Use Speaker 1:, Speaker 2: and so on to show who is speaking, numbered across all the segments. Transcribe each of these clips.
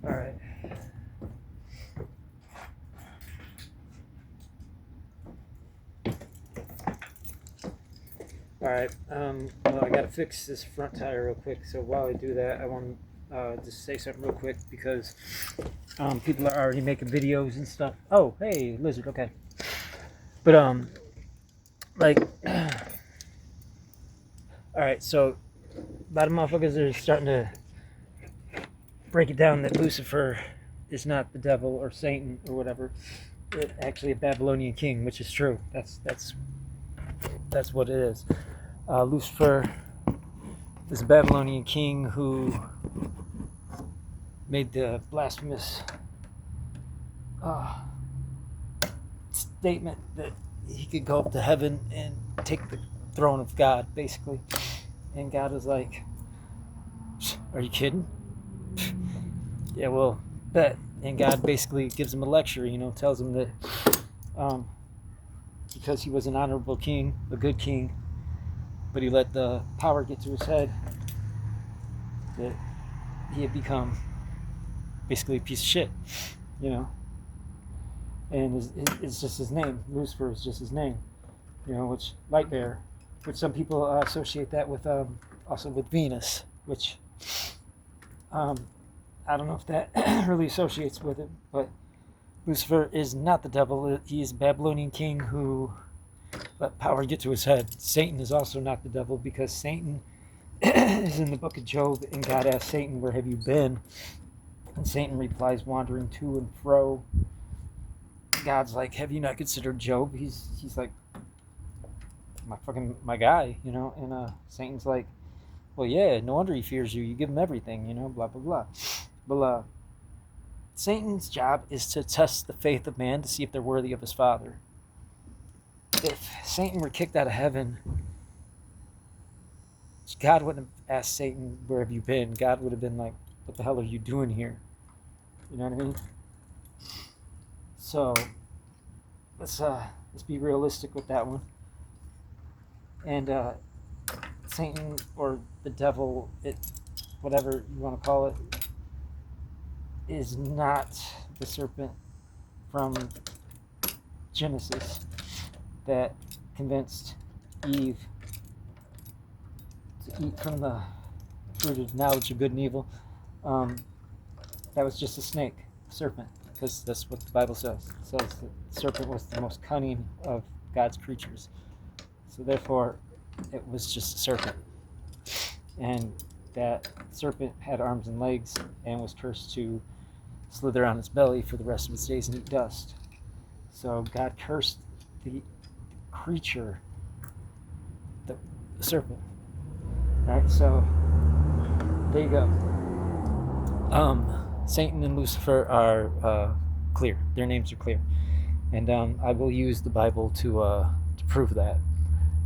Speaker 1: All right. All right. Well, I gotta fix this front tire real quick. So while I do that, I want to just say something real quick because people are already making videos and stuff. Oh, hey, lizard. Okay. But like, all right. So a lot of motherfuckers are starting to break it down that Lucifer is not the devil or Satan or whatever. It's actually a Babylonian king, which is true. That's what it is. Lucifer is a Babylonian king who made the blasphemous statement that he could go up to heaven and take the throne of God, basically. And God was like, "Are you kidding?" Yeah, well, bet. And God basically gives him a lecture, tells him that because he was an honorable king, a good king, but he let the power get to his head, that he had become basically a piece of shit, And it's just his name. Lucifer is just his name, which light bearer, which some people associate that with also with Venus, which I don't know if that really associates with it, but Lucifer is not the devil. He is a Babylonian king who let power get to his head. Satan is also not the devil because Satan is in the book of Job, and God asks Satan, "Where have you been?" And Satan replies, "Wandering to and fro." God's like, "Have you not considered Job? He's like my guy, And Satan's like, "Well, yeah, no wonder he fears you. You give him everything, blah blah blah." But Satan's job is to test the faith of man to see if they're worthy of his father. If Satan were kicked out of heaven, God wouldn't have asked Satan, "Where have you been?" God would have been like, "What the hell are you doing here?" You know what I mean? So let's be realistic with that one. And Satan or the devil, whatever you want to call it, is not the serpent from Genesis that convinced Eve to eat from the fruit of knowledge of good and evil. That was just a snake, a serpent, because that's what the Bible says. It says that the serpent was the most cunning of God's creatures. So therefore, it was just a serpent. And that serpent had arms and legs and was cursed to slither on its belly for the rest of its days and eat dust. So God cursed the creature, the serpent. All right, so there you go. Satan and Lucifer are clear. Their names are clear. And I will use the Bible to prove that.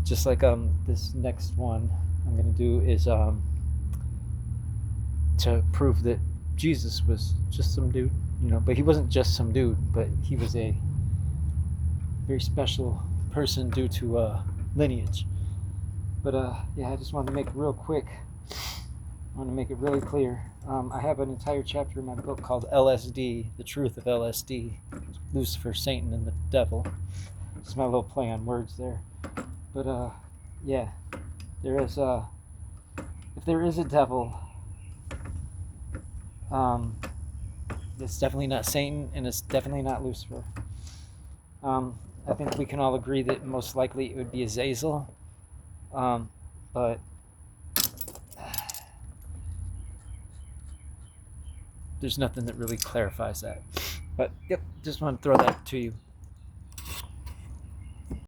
Speaker 1: Just like this next one I'm going to do is to prove that Jesus was just some dude, but he wasn't just some dude, but he was a very special person due to lineage. But yeah, I just wanted to make it real quick. I want to make it really clear. I have an entire chapter in my book called LSD, The Truth of LSD, Lucifer, Satan, and the Devil. Just my little play on words there. But yeah, there is if there is a devil, it's definitely not Satan, and it's definitely not Lucifer. I think we can all agree that most likely it would be Azazel, but there's nothing that really clarifies that. But yep, just want to throw that to you.